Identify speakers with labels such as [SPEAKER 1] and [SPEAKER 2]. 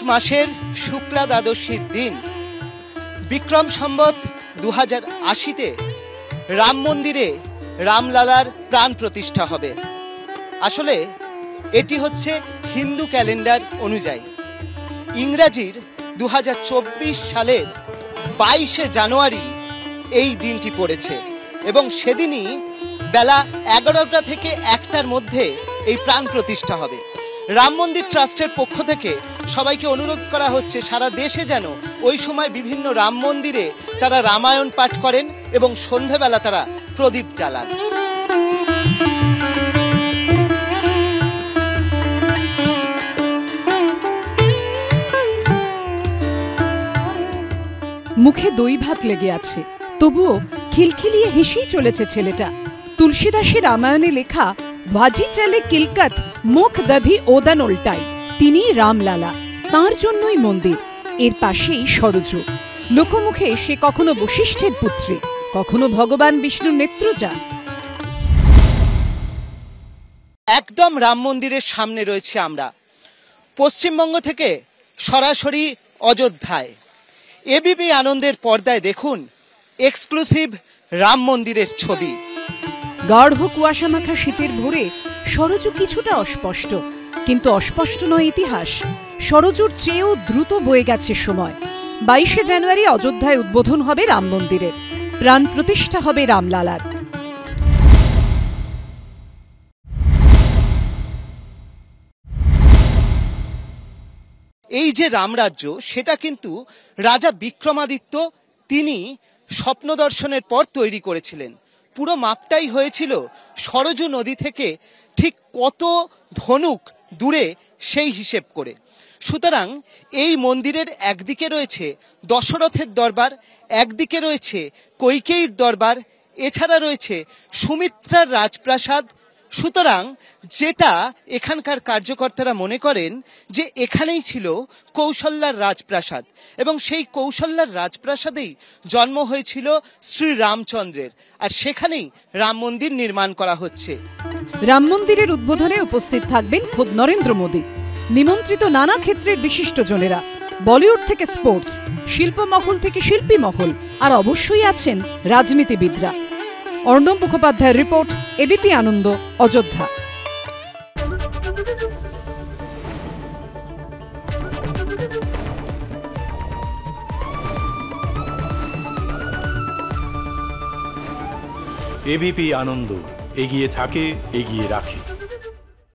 [SPEAKER 1] মাসের শুক্লা দ্বাদশীর দিন বিক্রম সম্বত 2080-তে রাম মন্দিরে রামলালার প্রাণ প্রতিষ্ঠা হবে। আসলে এটি হচ্ছে হিন্দু ক্যালেন্ডার অনুযায়ী ইংরাজির 2024 সালের 22শে জানুয়ারি এই দিনটি পড়েছে এবং সেদিনই বেলা 11টা থেকে 1টার মধ্যে এই প্রাণ প্রতিষ্ঠা হবে। রাম মন্দির ট্রাস্টের পক্ষ থেকে সবাইকে অনুরোধ করা হচ্ছে সারা দেশে যেন ওই সময় বিভিন্ন রাম মন্দিরে তারা রামায়ণ পাঠ করেন এবং সন্ধেবেলা তারা প্রদীপ জ্বালান।
[SPEAKER 2] মুখে দই ভাত লেগে আছে, তবুও খিলখিলিয়ে হেসেই চলেছে ছেলেটা। তুলসীদাসের রামায়ণে লেখা ভাজি চালে কিলকাত মুখ দধি ওদান ওল্টাই, তিনি রামলালা, তাঁর জন্যই মন্দির। এর পাশেই সরযূ। লোকমুখে সে কখনো বশিষ্ঠের পুত্রী, কখনো ভগবান বিষ্ণুর নেত্রজা।
[SPEAKER 1] একদম রাম মন্দিরের সামনে রয়েছে আমরা, পশ্চিমবঙ্গ থেকে সরাসরি অযোধ্যায়। এবিপি আনন্দের পর্দায় দেখুন এক্সক্লুসিভ রাম মন্দিরের ছবি।
[SPEAKER 2] গাঢ় কুয়াশা মাখা শীতের ভোরে সরযূ কিছুটা অস্পষ্ট, কিন্তু অস্পষ্ট নয় ইতিহাস। সরযূর চেয়েও দ্রুত বয়ে গেছে সময়। 22শে জানুয়ারি অযোধ্যায় উদ্বোধন হবে রাম মন্দিরের, প্রাণ প্রতিষ্ঠা হবে রামলালার।
[SPEAKER 1] এই যে রামরাজ্য, সেটা কিন্তু রাজা বিক্রমাদিত্য তিনি স্বপ্ন দর্শনের পর তৈরি করেছিলেন। পুরো মাপটাই হয়েছিল সরযূ নদী থেকে ঠিক কত ধনুক দূরে সেই হিসেব করে। সুতরাং এই মন্দিরের একদিকে রয়েছে দশরথের দরবার, একদিকে রয়েছে কৈকেয়ীর দরবার, এছাড়া রয়েছে সুমিত্রার রাজপ্রাসাদ। সুতরাং যেটা এখানকার কার্যকর্তারা মনে করেন যে এখানেই ছিল কৌশল্যার রাজপ্রাসাদ এবং সেই কৌশল্যার রাজপ্রাসাদেই জন্ম হয়েছিল শ্রী রামচন্দ্রের, আর সেখানেই রাম মন্দির নির্মাণ করা হচ্ছে।
[SPEAKER 2] রাম মন্দিরের উদ্বোধনে উপস্থিত থাকবেন খোদ নরেন্দ্র মোদী, নিমন্ত্রিত নানা ক্ষেত্রের বিশিষ্টজনেরা, বলিউড থেকে স্পোর্টস, শিল্পমহল থেকে শিল্পী মহল, আর অবশ্যই আছেন রাজনীতিবিদরা। অর্ণব মুখোপাধ্যায়ের রিপোর্ট, এবিপি আনন্দ, অযোধ্যা।
[SPEAKER 3] এবিপি আনন্দ এগিয়ে থাকে, এগিয়ে রাখে।